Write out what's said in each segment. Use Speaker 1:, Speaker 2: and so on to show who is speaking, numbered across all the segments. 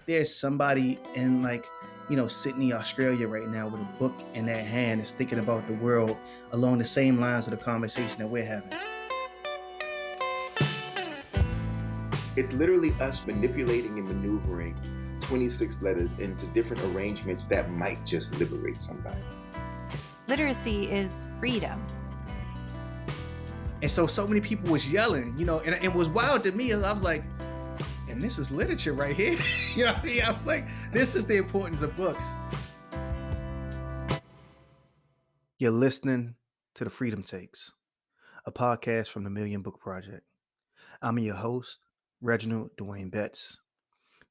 Speaker 1: there's somebody in Sydney, Australia right now with a book in their hand is thinking about the world along the same lines of the conversation that we're having.
Speaker 2: It's literally us manipulating and maneuvering 26 letters into different arrangements that might just liberate somebody.
Speaker 3: Literacy is freedom.
Speaker 1: And so many people was yelling, and it was wild to me. I was like, and this is literature right here. You know what I mean? I was like, this is the importance of books. You're listening to The Freedom Takes, a podcast from the Million Book Project. I'm your host, Reginald Dwayne Betts.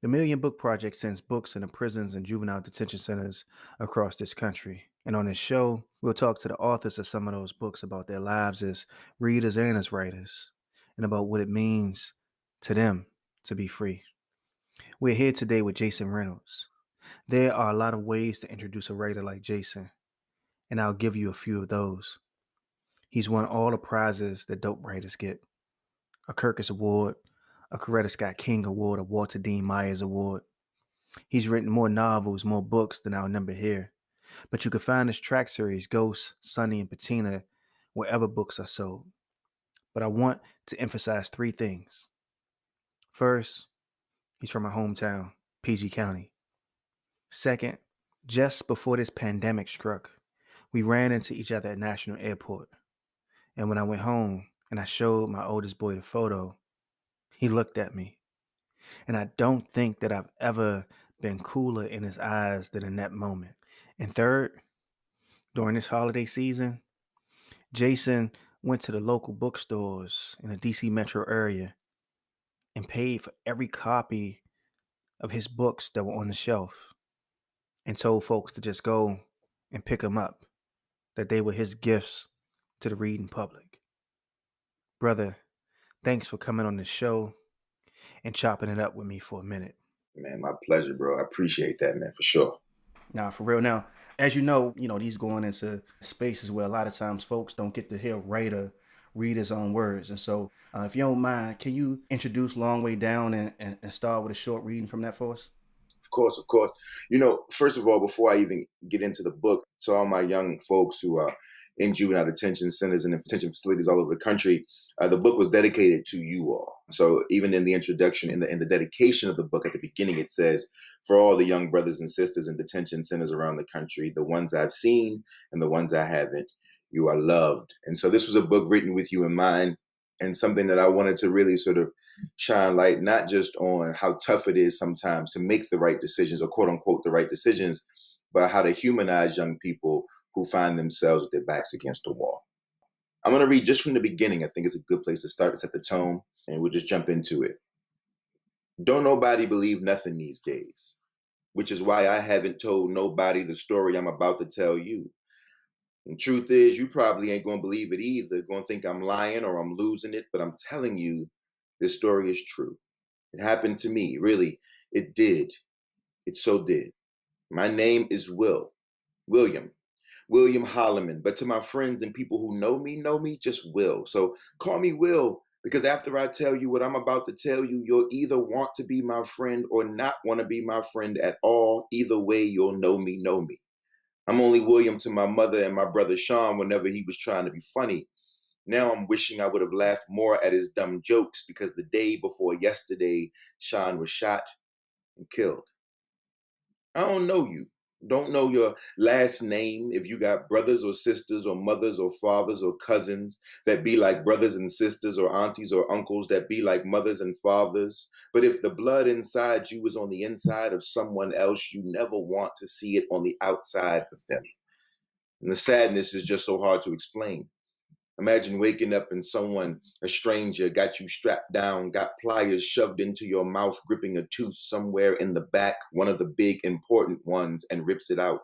Speaker 1: The Million Book Project sends books into prisons and juvenile detention centers across this country. And on this show, we'll talk to the authors of some of those books about their lives as readers and as writers, and about what it means to them to be free. We're here today with Jason Reynolds. There are a lot of ways to introduce a writer like Jason, and I'll give you a few of those. He's won all the prizes that dope writers get: a Kirkus Award, a Coretta Scott King Award, a Walter Dean Myers Award. He's written more novels, more books than I'll number here. But you can find his track series, Ghost, Sunny, and Patina, wherever books are sold. But I want to emphasize three things. First, he's from my hometown, PG County. Second, just before this pandemic struck, we ran into each other at National Airport. And when I went home and I showed my oldest boy the photo, he looked at me. And I don't think that I've ever been cooler in his eyes than in that moment. And third, during this holiday season, Jason went to the local bookstores in the DC metro area and paid for every copy of his books that were on the shelf and told folks to just go and pick them up, that they were his gifts to the reading public. Brother, thanks for coming on the show and chopping it up with me for a minute.
Speaker 2: Man, my pleasure, bro. I appreciate that, man, for sure.
Speaker 1: Now, for real. Now, as you know, these going into spaces where a lot of times folks don't get to hear a writer read his own words. And so, if you don't mind, can you introduce Long Way Down and start with a short reading from that for us?
Speaker 2: Of course, of course. First of all, before I even get into the book, to all my young folks who are in juvenile detention centers and detention facilities all over the country, the book was dedicated to you all. So even in the introduction, in the dedication of the book at the beginning, it says, for all the young brothers and sisters in detention centers around the country, the ones I've seen and the ones I haven't, you are loved. And so this was a book written with you in mind, and something that I wanted to really sort of shine light, not just on how tough it is sometimes to make the right decisions, or quote unquote the right decisions, but how to humanize young people who find themselves with their backs against the wall. I'm going to read just from the beginning. I think it's a good place to start, to set the tone, and we'll just jump into it. Don't nobody believe nothing these days, which is why I haven't told nobody the story I'm about to tell you. And truth is, you probably ain't going to believe it either, going to think I'm lying or I'm losing it, but I'm telling you, this story is true. It happened to me, really. It did. It so did. My name is William Holloman, but to my friends and people who know me, just Will. So call me Will, because after I tell you what I'm about to tell you, you'll either want to be my friend or not want to be my friend at all. Either way, you'll know me. I'm only William to my mother and my brother Sean whenever he was trying to be funny. Now I'm wishing I would have laughed more at his dumb jokes, because the day before yesterday, Sean was shot and killed. I don't know you. Don't know your last name, if you got brothers or sisters or mothers or fathers or cousins that be like brothers and sisters, or aunties or uncles that be like mothers and fathers. But if the blood inside you is on the inside of someone else, you never want to see it on the outside of them. And the sadness is just so hard to explain. Imagine waking up and someone, a stranger, got you strapped down, got pliers shoved into your mouth, gripping a tooth somewhere in the back, one of the big important ones, and rips it out.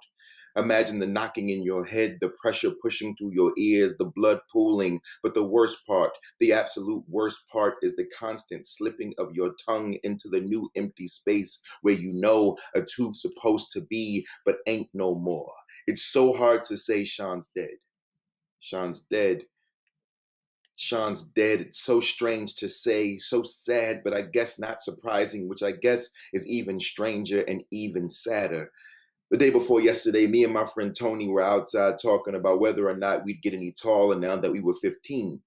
Speaker 2: Imagine the knocking in your head, the pressure pushing through your ears, the blood pooling. But the worst part, the absolute worst part, is the constant slipping of your tongue into the new empty space where you know a tooth's supposed to be, but ain't no more. It's so hard to say Sean's dead. Sean's dead. Sean's dead. It's so strange to say, so sad, but I guess not surprising, which I guess is even stranger and even sadder. The day before yesterday, me and my friend Tony were outside talking about whether or not we'd get any taller now that we were 15.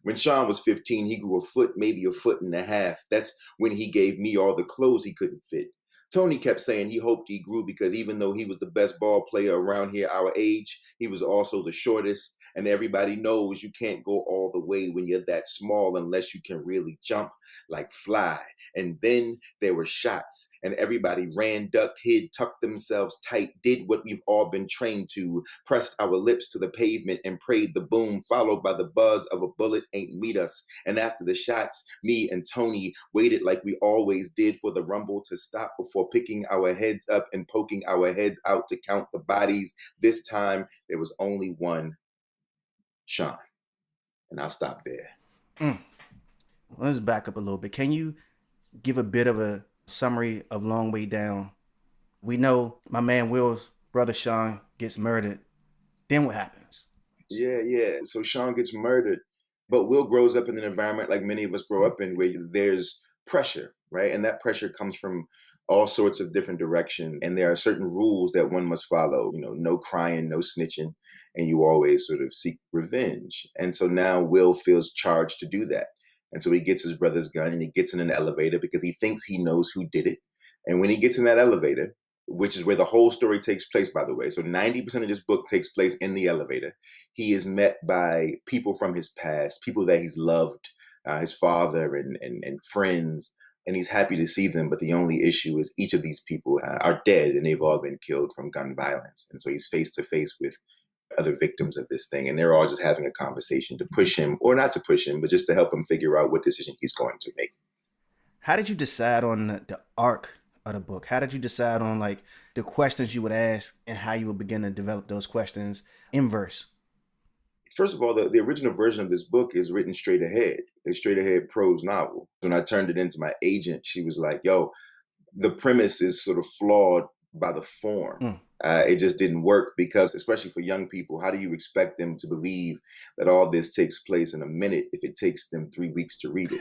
Speaker 2: When Sean was 15, he grew a foot, maybe a foot and a half. That's when he gave me all the clothes he couldn't fit. Tony kept saying he hoped he grew because even though he was the best ball player around here our age, he was also the shortest. And everybody knows you can't go all the way when you're that small unless you can really jump like fly. And then there were shots, and everybody ran, ducked, hid, tucked themselves tight, did what we've all been trained to, pressed our lips to the pavement and prayed the boom, followed by the buzz of a bullet ain't meet us. And after the shots, me and Tony waited like we always did for the rumble to stop before picking our heads up and poking our heads out to count the bodies. This time, there was only one, Sean. And I'll stop there.
Speaker 1: Let's back up a little bit. Can you give a bit of a summary of Long Way Down? We know my man Will's brother Sean gets murdered. Then what happens?
Speaker 2: Yeah. So Sean gets murdered, but Will grows up in an environment like many of us grow up in where there's pressure, right? And that pressure comes from all sorts of different directions. And there are certain rules that one must follow, no crying, no snitching, and you always sort of seek revenge. And so now Will feels charged to do that. And so he gets his brother's gun and he gets in an elevator because he thinks he knows who did it. And when he gets in that elevator, which is where the whole story takes place, by the way. So 90% of this book takes place in the elevator. He is met by people from his past, people that he's loved, his father and friends, and he's happy to see them. But the only issue is each of these people are dead and they've all been killed from gun violence. And so he's face to face with other victims of this thing. And they're all just having a conversation to push him, or not to push him, but just to help him figure out what decision he's going to make.
Speaker 1: How did you decide on the arc of the book? How did you decide on like the questions you would ask and how you would begin to develop those questions in verse?
Speaker 2: First of all, the original version of this book is written straight ahead, a straight ahead prose novel. When I turned it into my agent, she was like, yo, the premise is sort of flawed by the form. It just didn't work because, especially for young people, how do you expect them to believe that all this takes place in a minute if it takes them 3 weeks to read it?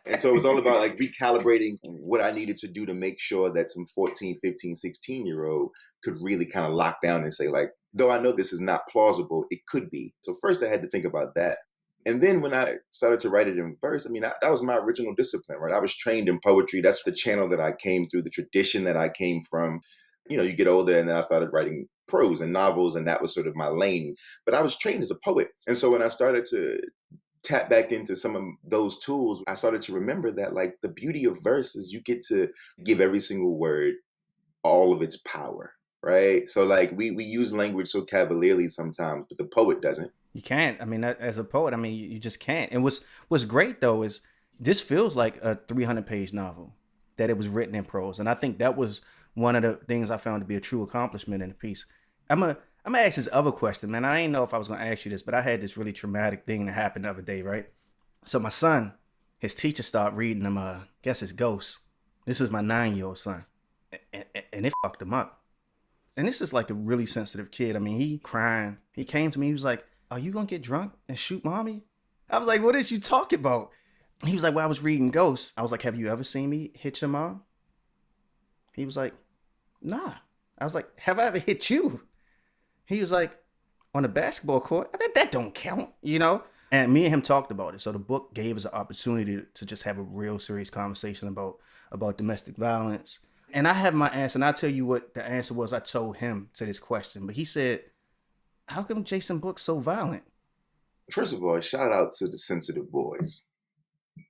Speaker 2: And so it was all about like recalibrating what I needed to do to make sure that some 14, 15, 16-year-old could really kind of lock down and say, like, though I know this is not plausible, it could be. So first I had to think about that. And then when I started to write it in verse, that was my original discipline, right? I was trained in poetry. That's the channel that I came through, the tradition that I came from. You get older and then I started writing prose and novels, and that was sort of my lane. But I was trained as a poet. And so when I started to tap back into some of those tools, I started to remember that like the beauty of verse is you get to give every single word all of its power, right? So like we use language so cavalierly sometimes, but the poet doesn't.
Speaker 1: You can't. As a poet, you just can't. And what's great though is this feels like a 300-page novel, that it was written in prose. And I think that was one of the things I found to be a true accomplishment in the piece. I'm gonna ask this other question, man. I didn't know if I was gonna ask you this, but I had this really traumatic thing that happened the other day, right? So my son, his teacher started reading him, guess it's Ghost. This is my 9-year-old son. And it fucked him up. And this is like a really sensitive kid. He crying. He came to me, he was like, are you gonna get drunk and shoot mommy? I was like, what did you talk about? He was like, well, I was reading Ghosts. I was like, have you ever seen me hit your mom? He was like, nah. I was like, have I ever hit you? He was like, on the basketball court? That don't count, And me and him talked about it. So the book gave us an opportunity to just have a real serious conversation about domestic violence. And I have my answer, and I'll tell you what the answer was I told him to this question. But he said, how come Jason Book's so violent?
Speaker 2: First of all, shout out to the sensitive boys.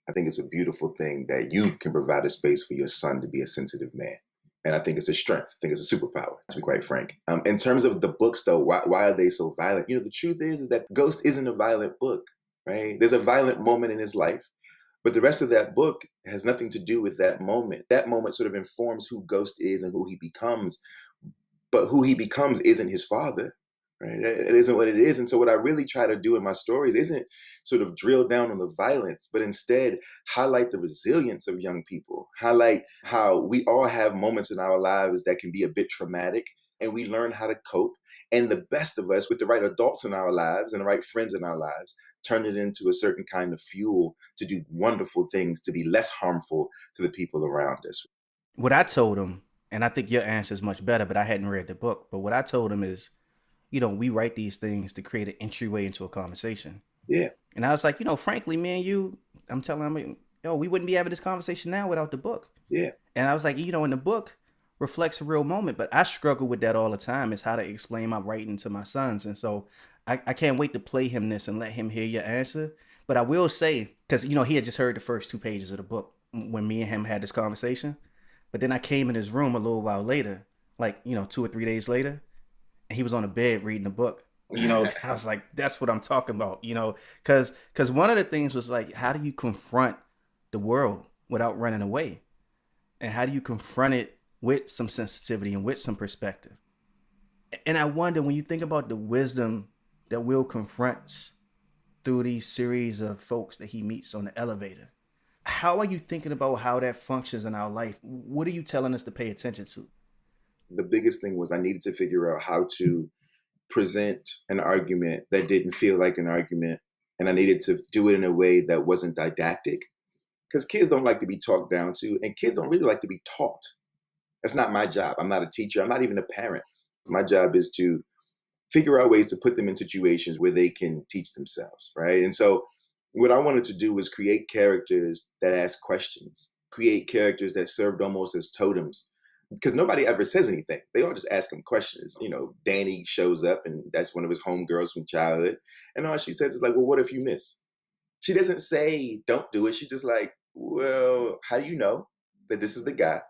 Speaker 2: I think it's a beautiful thing that you can provide a space for your son to be a sensitive man. And I think it's a strength. I think it's a superpower, to be quite frank. In terms of the books, though, why are they so violent? The truth is that Ghost isn't a violent book, right? There's a violent moment in his life, but the rest of that book has nothing to do with that moment. That moment sort of informs who Ghost is and who he becomes, but who he becomes isn't his father. Right? It isn't what it is. And so what I really try to do in my stories isn't sort of drill down on the violence, but instead highlight the resilience of young people, highlight how we all have moments in our lives that can be a bit traumatic, and we learn how to cope. And the best of us, with the right adults in our lives and the right friends in our lives, turn it into a certain kind of fuel to do wonderful things, to be less harmful to the people around us.
Speaker 1: What I told him, and I think your answer is much better, but I hadn't read the book. But what I told him is, we write these things to create an entryway into a conversation.
Speaker 2: Yeah.
Speaker 1: And I was like, frankly, me and you, I'm telling him, we wouldn't be having this conversation now without the book.
Speaker 2: Yeah.
Speaker 1: And I was like, in the book reflects a real moment, but I struggle with that all the time, is how to explain my writing to my sons. And so I can't wait to play him this and let him hear your answer. But I will say, because, he had just heard the first 2 pages of the book when me and him had this conversation. But then I came in his room a little while later, like, 2 or 3 days later, and he was on the bed reading the book. I was like, that's what I'm talking about, because one of the things was like, how do you confront the world without running away? And how do you confront it with some sensitivity and with some perspective? And I wonder, when you think about the wisdom that Will confronts through these series of folks that he meets on the elevator, how are you thinking about how that functions in our life? What are you telling us to pay attention to?
Speaker 2: The biggest thing was I needed to figure out how to present an argument that didn't feel like an argument. And I needed to do it in a way that wasn't didactic, because kids don't like to be talked down to, and kids don't really like to be taught. That's not my job. I'm not a teacher. I'm not even a parent. My job is to figure out ways to put them in situations where they can teach themselves, right? And so what I wanted to do was create characters that ask questions, create characters that served almost as totems, because nobody ever says anything. They all just ask him questions. Danny shows up, and that's one of his homegirls from childhood. And all she says is like, well, what if you miss? She doesn't say, don't do it. She's just like, well, how do you know that this is the guy?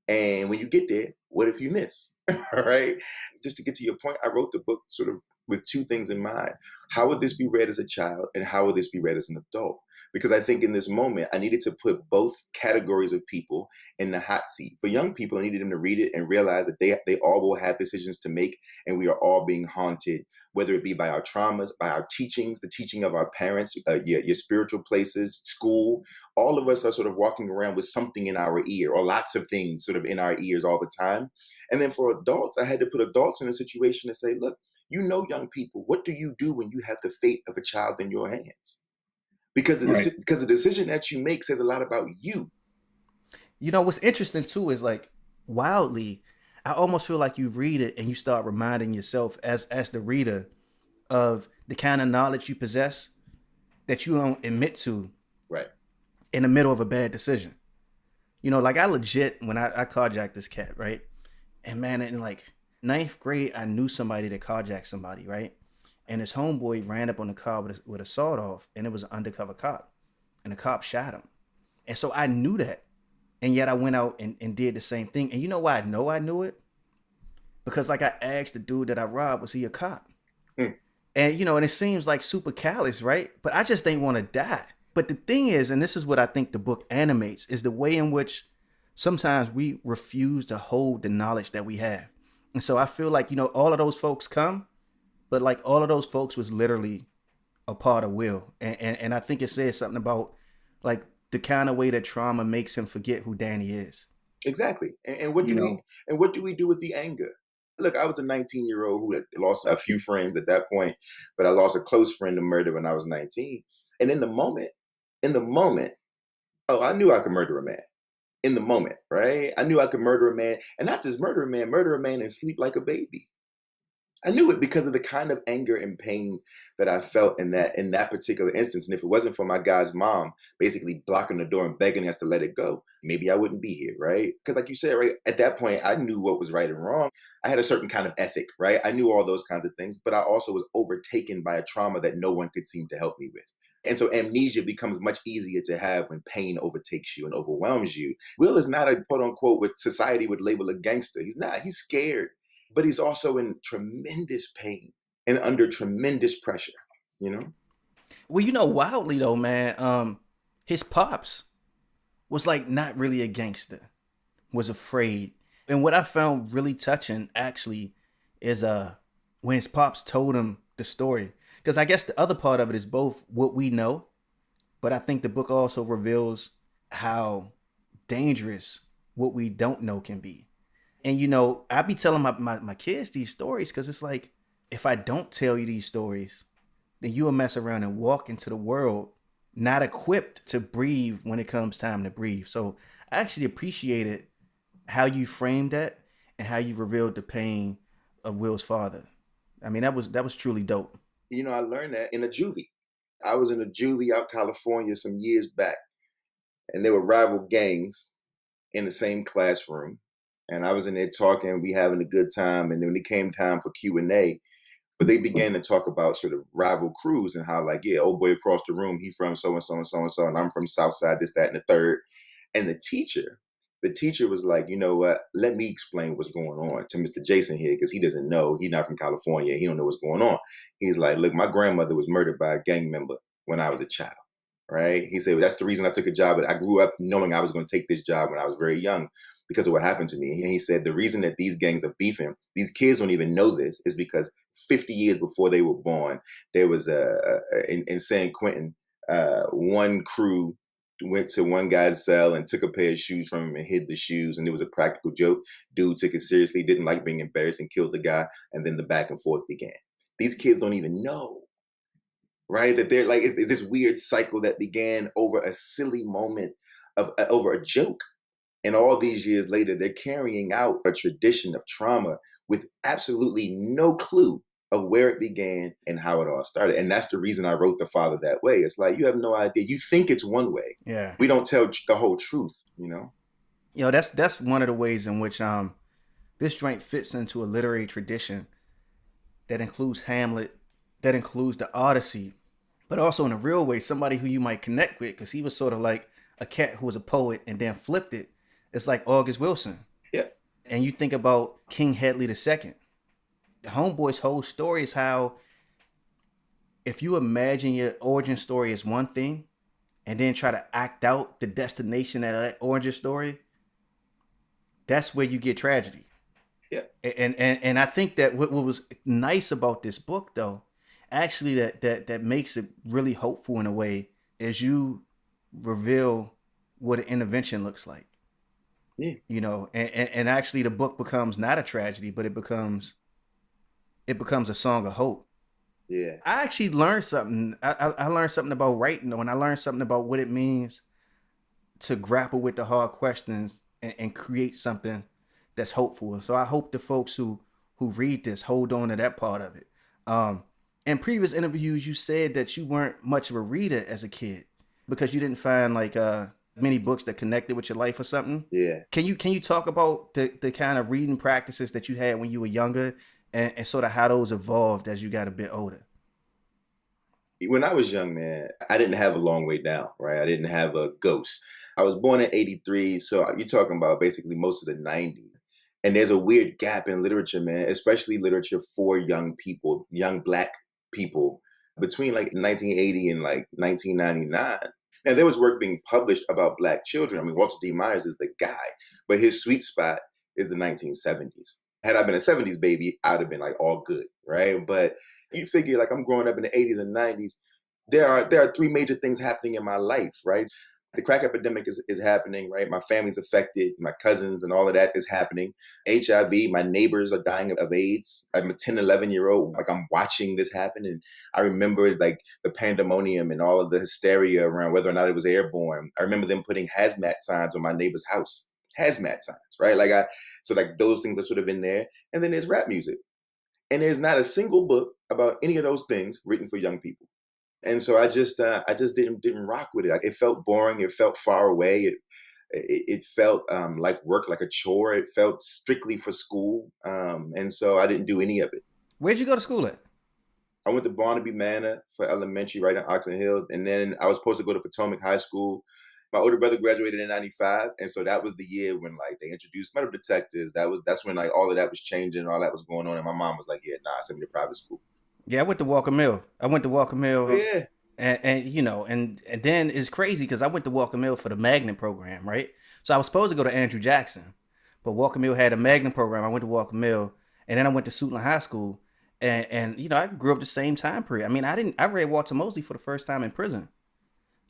Speaker 2: And when you get there, what if you miss? All right. Just to get to your point, I wrote the book sort of with 2 things in mind. How would this be read as a child, and how would this be read as an adult? Because I think in this moment, I needed to put both categories of people in the hot seat. For young people, I needed them to read it and realize that they all will have decisions to make, and we are all being haunted, whether it be by our traumas, by our teachings, the teaching of our parents, your spiritual places, school. All of us are sort of walking around with something in our ear, or lots of things sort of in our ears all the time. And then for adults, I had to put adults in a situation to say, look, young people, what do you do when you have the fate of a child in your hands? Because the decision that you make says a lot about you.
Speaker 1: What's interesting too is, like, wildly, I almost feel like you read it and you start reminding yourself as the reader of the kind of knowledge you possess that you don't admit to
Speaker 2: Right.
Speaker 1: in the middle of a bad decision. Like, I legit, when I carjacked this cat, right? And man, in like 9th grade, I knew somebody that carjacked somebody, right? And his homeboy ran up on the car with a sawed off, and it was an undercover cop, and the cop shot him. And so I knew that, and yet I went out and did the same thing. And you know why I knew it? Because, like, I asked the dude that I robbed, was he a cop? And and it seems like super callous, right? But I just didn't want to die. But the thing is, and this is what I think the book animates, is the way in which sometimes we refuse to hold the knowledge that we have. And so I feel like, all of those folks come, but like all of those folks was literally a part of Will. And I think it says something about, like, the kind of way that trauma makes him forget who Danny is.
Speaker 2: Exactly. And what do we do with the anger? Look, I was a 19-year-old who had lost a few friends at that point, but I lost a close friend to murder when I was 19. And in the moment, oh, I knew I could murder a man. In the moment, right? I knew I could murder a man, and not just murder a man and sleep like a baby. I knew it because of the kind of anger and pain that I felt in that particular instance. And if it wasn't for my guy's mom basically blocking the door and begging us to let it go, maybe I wouldn't be here, right? Because like you said, right, at that point, I knew what was right and wrong. I had a certain kind of ethic, right? I knew all those kinds of things, but I also was overtaken by a trauma that no one could seem to help me with. And so amnesia becomes much easier to have when pain overtakes you and overwhelms you. Will is not a quote unquote what society would label a gangster. He's not. He's scared, but he's also in tremendous pain and under tremendous pressure,
Speaker 1: Well, wildly though, man, his pops was like not really a gangster, was afraid. And what I found really touching actually is when his pops told him the story. Because I guess the other part of it is both what we know, but I think the book also reveals how dangerous what we don't know can be. And I be telling my kids these stories because it's like, if I don't tell you these stories, then you will mess around and walk into the world not equipped to breathe when it comes time to breathe. So I actually appreciated how you framed that and how you revealed the pain of Will's father. I mean, that was truly dope.
Speaker 2: I learned that in a juvie. I was in a juvie out California some years back, and there were rival gangs in the same classroom. And I was in there talking, we having a good time. And then when it came time for Q&A, but they began to talk about sort of rival crews and how, like, yeah, old boy across the room, he from so and so and so and so, and I'm from Southside, this, that, and the third. And the teacher was like, you know what? Let me explain what's going on to Mr. Jason here, because he doesn't know. He's not from California. He don't know what's going on. He's like, look, my grandmother was murdered by a gang member when I was a child. Right? He said, well, that's the reason I took a job. But I grew up knowing I was going to take this job when I was very young because of what happened to me. And he said, the reason that these gangs are beefing, these kids don't even know this, is because 50 years before they were born, there was in San Quentin, one crew went to one guy's cell and took a pair of shoes from him and hid the shoes. And it was a practical joke. Dude took it seriously, didn't like being embarrassed, and killed the guy. And then the back and forth began. These kids don't even know, right? That they're like, it's this weird cycle that began over a silly moment over a joke. And all these years later, they're carrying out a tradition of trauma with absolutely no clue of where it began and how it all started. And that's the reason I wrote The Father that way. It's like, you have no idea. You think it's one way.
Speaker 1: Yeah.
Speaker 2: We don't tell the whole truth,
Speaker 1: That's one of the ways in which this joint fits into a literary tradition that includes Hamlet, that includes the Odyssey, but also in a real way, somebody who you might connect with, because he was sort of like a cat who was a poet and then flipped it. It's like August Wilson.
Speaker 2: Yeah.
Speaker 1: And you think about King Hedley II. The Homeboy's whole story is how, if you imagine your origin story as one thing and then try to act out the destination of that origin story, that's where you get tragedy.
Speaker 2: Yeah.
Speaker 1: And I think that what was nice about this book, though, actually that makes it really hopeful in a way, is you reveal what an intervention looks like.
Speaker 2: Yeah.
Speaker 1: And actually the book becomes not a tragedy, but it becomes a song of hope.
Speaker 2: Yeah.
Speaker 1: I actually learned something. I learned something about writing, though, and I learned something about what it means to grapple with the hard questions and create something that's hopeful. So I hope the folks who read this hold on to that part of it. In previous interviews, you said that you weren't much of a reader as a kid because you didn't find like many books that connected with your life or something.
Speaker 2: Yeah.
Speaker 1: Can you talk about the kind of reading practices that you had when you were younger and sort of how those evolved as you got a bit older?
Speaker 2: When I was young, man, I didn't have a long way down, right? I didn't have a ghost. I was born in 83, so you're talking about basically most of the 90s. And there's a weird gap in literature, man, especially literature for young people, young Black people, between like 1980 and like 1999. Now, there was work being published about Black children. I mean, Walter D. Myers is the guy, but his sweet spot is the 1970s. Had I been a 70s baby, I'd have been like all good, right? But you figure, like, I'm growing up in the 80s and 90s. There are three major things happening in my life, right? The crack epidemic is happening, right? My family's affected, my cousins and all of that is happening. HIV, my neighbors are dying of AIDS. I'm a 10, 11-year-old. Like, I'm watching this happen. And I remember like the pandemonium and all of the hysteria around whether or not it was airborne. I remember them putting hazmat signs on my neighbor's house. Hazmat signs, right? So those things are sort of in there. And then there's rap music. And there's not a single book about any of those things written for young people. And so I just didn't rock with it. It felt boring. It felt far away. It felt like work, like a chore. It felt strictly for school. And so I didn't do any of it.
Speaker 1: Where'd you go to school at?
Speaker 2: I went to Barnaby Manor for elementary, right in Oxon Hill. And then I was supposed to go to Potomac High School. My older brother graduated in 95. And so that was the year when like they introduced metal detectors. That's when like all of that was changing and all that was going on. And my mom was like, yeah, nah, send me to private school.
Speaker 1: Yeah, I went to Walker Mill.
Speaker 2: Yeah.
Speaker 1: And then it's crazy because I went to Walker Mill for the Magnet program, right? So I was supposed to go to Andrew Jackson, but Walker Mill had a Magnet program. I went to Walker Mill, and then I went to Suitland High School, and I grew up the same time period. I mean, I read Walter Mosley for the first time in prison.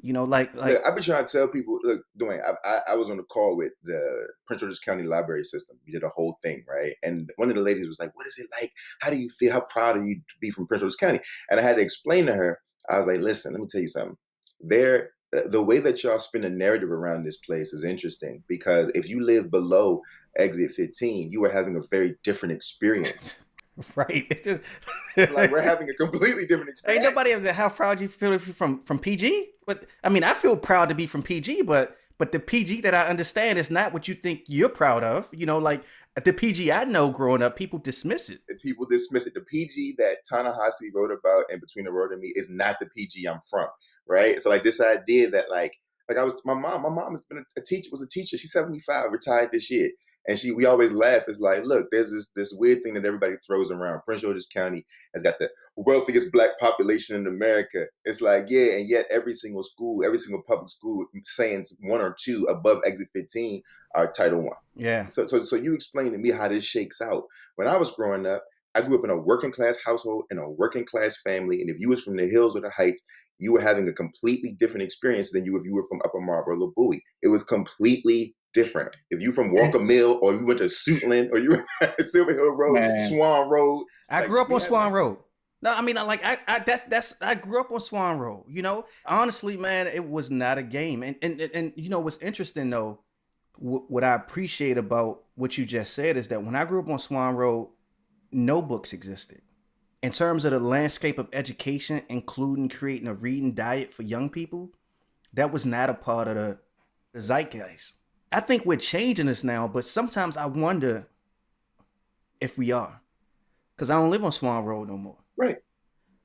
Speaker 1: You know, like
Speaker 2: Look, I've been trying to tell people. Look, Dwayne, I was on a call with the Prince George's County Library System. We did a whole thing, right? And one of the ladies was like, "What is it like? How do you feel? How proud are you to be from Prince George's County?" And I had to explain to her. I was like, "Listen, let me tell you something. The way that y'all spin a narrative around this place is interesting because if you live below Exit 15, you are having a very different experience.
Speaker 1: right.
Speaker 2: Like we're having a completely different experience.
Speaker 1: Ain't nobody ever said how proud you feel if you're from PG. But I mean, I feel proud to be from PG, but the PG that I understand is not what you think you're proud of. You know, like the PG I know growing up, people dismiss it.
Speaker 2: People dismiss it. The PG that Ta-Nehisi wrote about in Between the Road and Me is not the PG I'm from, right? So like this idea that like I was my mom has been a teacher, was a teacher. She's 75, retired this year. And we always laugh. It's like, look, there's this weird thing that everybody throws around. Prince George's County has got the wealthiest black population in America. It's like, yeah, and yet every single school, every single public school saying one or two above Exit 15 are Title I.
Speaker 1: Yeah.
Speaker 2: So you explain to me how this shakes out. When I was growing up, I grew up in a working class household in a working class family. And if you was from the hills or the heights, you were having a completely different experience than if you were from Upper Marlboro or Bowie. It was completely different. If you from Walker Mill or you went to Suitland or you were at Silver Hill Road,
Speaker 4: Man.
Speaker 2: Swan Road.
Speaker 1: I grew up on Swan Road. No, I mean, I grew up on Swan Road. You know, honestly, man, it was not a game. And you know what's interesting though, what I appreciate about what you just said is that when I grew up on Swan Road, no books existed. In terms of the landscape of education, including creating a reading diet for young people, that was not a part of the zeitgeist. I think we're changing this now, but sometimes I wonder if we are. Because I don't live on Swan Road no more.
Speaker 2: Right.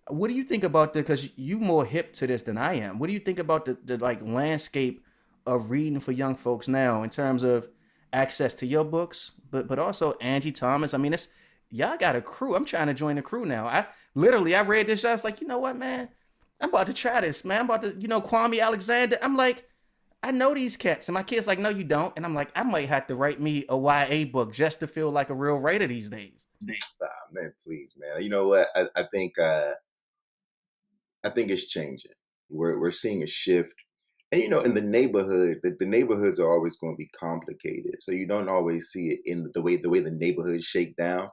Speaker 1: What do you think about because you more hip to this than I am. What do you think about the like landscape of reading for young folks now in terms of access to your books, but also Angie Thomas? I mean, it's y'all got a crew. I'm trying to join the crew now. I read this. I was like, you know what, man? I'm about to try this, man. I'm about to, Kwame Alexander. I'm like, I know these cats. And my kid's like, no, you don't. And I'm like, I might have to write me a YA book just to feel like a real writer these days.
Speaker 2: Man, please, man. You know what? I think it's changing. We're seeing a shift. And in the neighborhood, the neighborhoods are always going to be complicated. So you don't always see it in the way the neighborhoods shake down.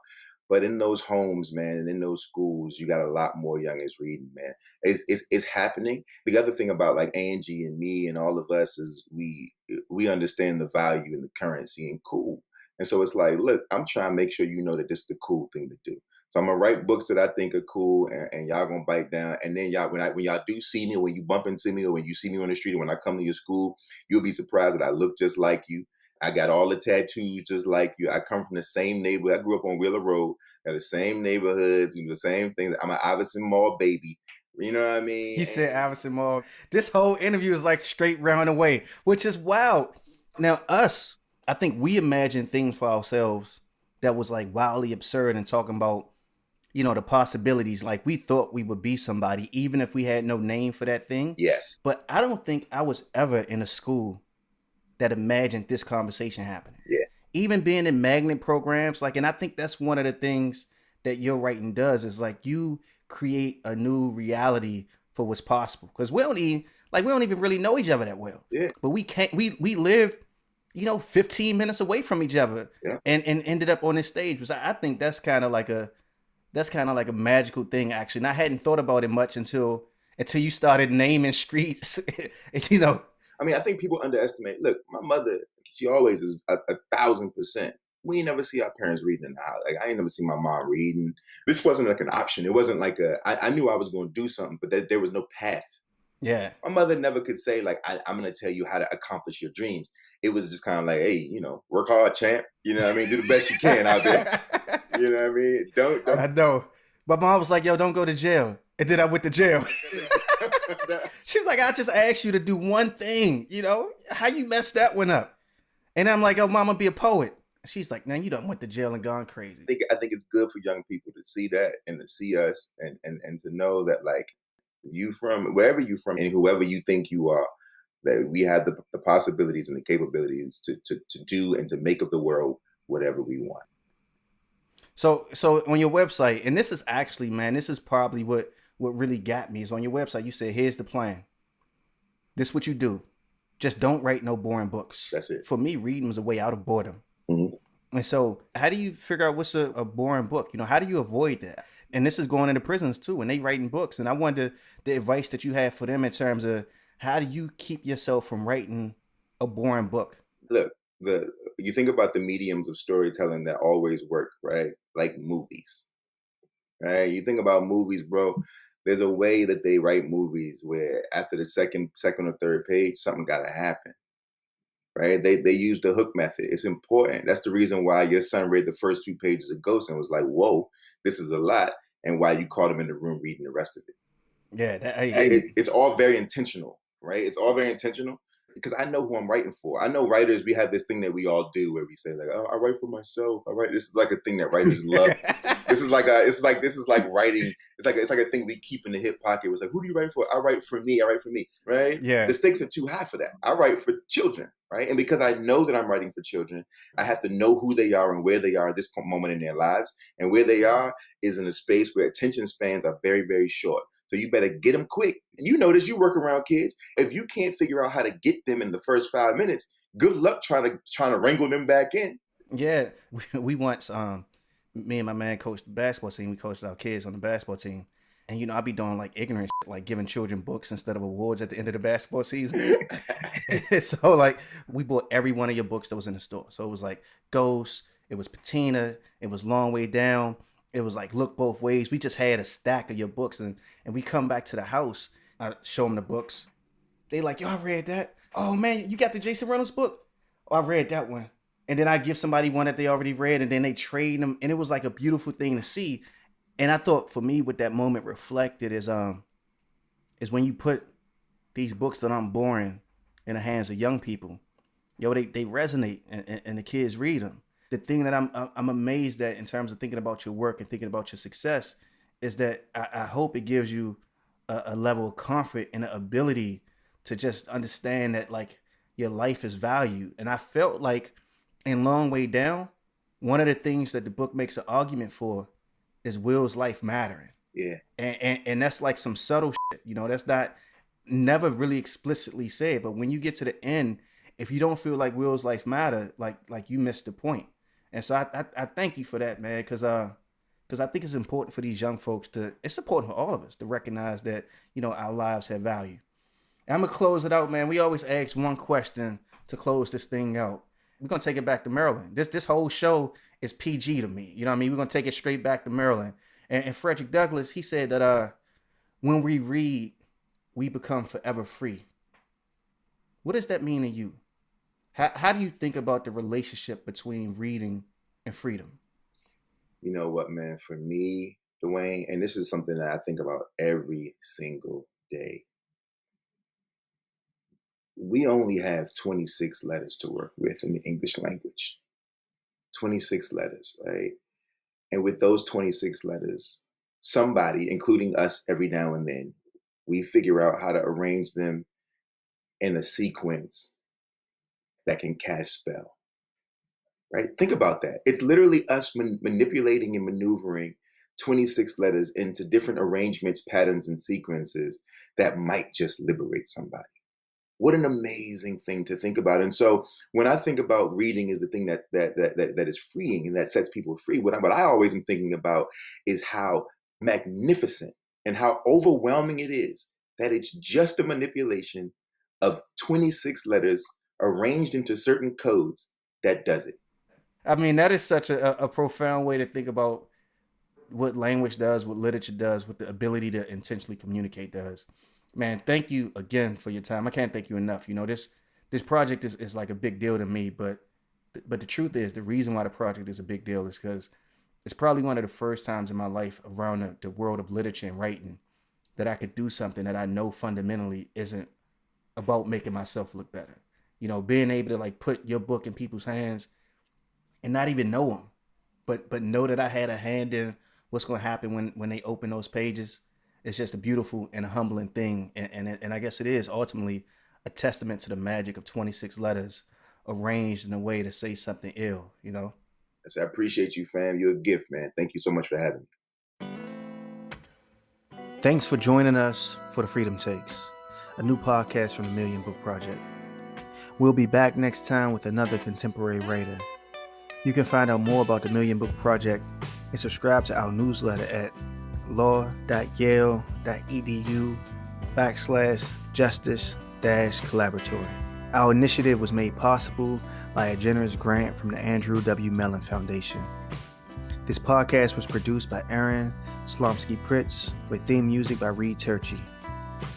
Speaker 2: But in those homes, man, and in those schools, you got a lot more youngins reading, man. It's happening. The other thing about like Angie and me and all of us is we understand the value and the currency and cool. And so it's like, look, I'm trying to make sure you know that this is the cool thing to do. So I'm gonna write books that I think are cool, and y'all gonna bite down. And then y'all, when y'all do see me, or when you bump into me, or when you see me on the street, or when I come to your school, you'll be surprised that I look just like you. I got all the tattoos just like you. I come from the same neighborhood. I grew up on Wheeler Road, the same neighborhoods, the same things. I'm an Iverson Mall baby. You know what I mean?
Speaker 1: You said Iverson Mall. This whole interview is like straight round away, which is wild. Now, I think we imagine things for ourselves that was like wildly absurd and talking about, the possibilities. Like we thought we would be somebody, even if we had no name for that thing.
Speaker 2: Yes.
Speaker 1: But I don't think I was ever in a school that imagined this conversation happening.
Speaker 2: Yeah.
Speaker 1: Even being in magnet programs, and I think that's one of the things that your writing does is like you create a new reality for what's possible. Because we don't even really know each other that well.
Speaker 2: Yeah.
Speaker 1: But we live, 15 minutes away from each other.
Speaker 2: Yeah.
Speaker 1: And ended up on this stage. Which I think that's kind of like a magical thing, actually. And I hadn't thought about it much until you started naming streets.
Speaker 2: I mean, I think people underestimate. Look, my mother, she always is 1,000%. We ain't never see our parents reading in the house. Like I ain't never seen my mom reading. This wasn't like an option. It wasn't like I knew I was going to do something, but there was no path.
Speaker 1: Yeah.
Speaker 2: My mother never could say like, I'm going to tell you how to accomplish your dreams. It was just kind of like, hey, work hard, champ. You know what I mean? Do the best you can out there. You know what I mean? Don't.
Speaker 1: I know. But mom was like, yo, don't go to jail. And then I went to jail. She's like, I just asked you to do one thing, how you messed that one up. And I'm like, oh, mama, be a poet. She's like, man, you done went to jail and gone crazy.
Speaker 2: I think it's good for young people to see that and to see us and to know that like you from wherever you from and whoever you think you are, that we have the possibilities and the capabilities to do and to make of the world whatever we want.
Speaker 1: So on your website, and this is actually, man, this is probably what really got me is on your website. You said, here's the plan. This what you do. Just don't write no boring books.
Speaker 2: That's it.
Speaker 1: For me, reading was a way out of boredom.
Speaker 2: Mhm.
Speaker 1: And so how do you figure out what's a boring book? How do you avoid that? And this is going into prisons too, and they writing books. And I wonder the advice that you have for them in terms of how do you keep yourself from writing a boring book?
Speaker 2: Look, you think about the mediums of storytelling that always work, right? Like movies, right? You think about movies, bro. There's a way that they write movies where after the second or third page, something got to happen, right? They use the hook method. It's important. That's the reason why your son read the first 2 pages of Ghost and was like, "Whoa, this is a lot," and why you caught him in the room reading the rest of it.
Speaker 1: Yeah,
Speaker 2: It's all very intentional, right? It's all very intentional because I know who I'm writing for. I know writers, we have this thing that we all do where we say like, "Oh, I write for myself. I write." This is like a thing that writers love. This is like writing. It's like a thing we keep in the hip pocket. It's like, who do you write for? I write for me. I write for me, right?
Speaker 1: Yeah.
Speaker 2: The stakes are too high for that. I write for children, right? And because I know that I'm writing for children, I have to know who they are and where they are at this moment in their lives. And where they are is in a space where attention spans are very, very short. So you better get them quick. You notice you work around kids. If you can't figure out how to get them in the first 5 minutes, good luck trying to wrangle them back in.
Speaker 1: Yeah, we once me and my man coached the basketball team. We coached our kids on the basketball team, and I be doing like ignorant shit, like giving children books instead of awards at the end of the basketball season. So like we bought every one of your books that was in the store. So it was like Ghost, it was Patina, it was Long Way Down, it was like Look Both Ways. We just had a stack of your books, and we come back to the house. I show them the books. They like, yo, I read that. Oh man, you got the Jason Reynolds book? Oh, I read that one. And then I give somebody one that they already read, and then they trade them, and it was like a beautiful thing to see. And I thought for me, what that moment reflected is when you put these books that I'm boring in the hands of young people, they resonate, and the kids read them. The thing that I'm amazed at in terms of thinking about your work and thinking about your success is that I hope it gives you a level of comfort and the ability to just understand that like your life is valued. And I felt like in Long Way Down, one of the things that the book makes an argument for is Will's life mattering.
Speaker 2: Yeah.
Speaker 1: And that's like some subtle shit, that's not never really explicitly said. But when you get to the end, if you don't feel like Will's life matter, like you missed the point. And so I thank you for that, man, because I think it's important for these young folks it's important for all of us to recognize that, our lives have value. And I'm going to close it out, man. We always ask one question to close this thing out. We're going to take it back to Maryland. This whole show is PG to me. You know what I mean? We're going to take it straight back to Maryland. And Frederick Douglass, he said that when we read, we become forever free. What does that mean to you? How do you think about the relationship between reading and freedom?
Speaker 2: You know what, man? For me, Dwayne, and this is something that I think about every single day. We only have 26 letters to work with in the English language. 26 letters, right? And with those 26 letters, somebody, including us every now and then, we figure out how to arrange them in a sequence that can cast spell, right? Think about that. It's literally us manipulating and maneuvering 26 letters into different arrangements, patterns, and sequences that might just liberate somebody. What an amazing thing to think about. And so when I think about reading is the thing that is freeing and that sets people free, what I always am thinking about is how magnificent and how overwhelming it is that it's just a manipulation of 26 letters arranged into certain codes that does it.
Speaker 1: I mean, that is such a profound way to think about what language does, what literature does, what the ability to intentionally communicate does. Man, thank you again for your time. I can't thank you enough. This project is like a big deal to me, but the truth is the reason why the project is a big deal is because it's probably one of the first times in my life around the world of literature and writing that I could do something that I know fundamentally isn't about making myself look better. Being able to like put your book in people's hands and not even know them, but know that I had a hand in what's going to happen when they open those pages. It's just a beautiful and a humbling thing. And I guess it is ultimately a testament to the magic of 26 letters arranged in a way to say something ill,
Speaker 2: I appreciate you, fam. You're a gift, man. Thank you so much for having me.
Speaker 1: Thanks for joining us for the Freedom Takes, a new podcast from the Million Book Project. We'll be back next time with another contemporary writer. You can find out more about the Million Book Project and subscribe to our newsletter at law.yale.edu/justice-collaboratory. Our initiative was made possible by a generous grant from the Andrew W. Mellon Foundation. This podcast was produced by Aaron Slomsky-Pritz with theme music by Reed Turchi.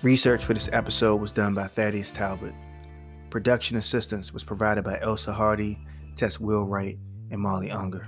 Speaker 1: Research for this episode was done by Thaddeus Talbot. Production assistance was provided by Elsa Hardy, Tess Wheelwright, and Molly Unger.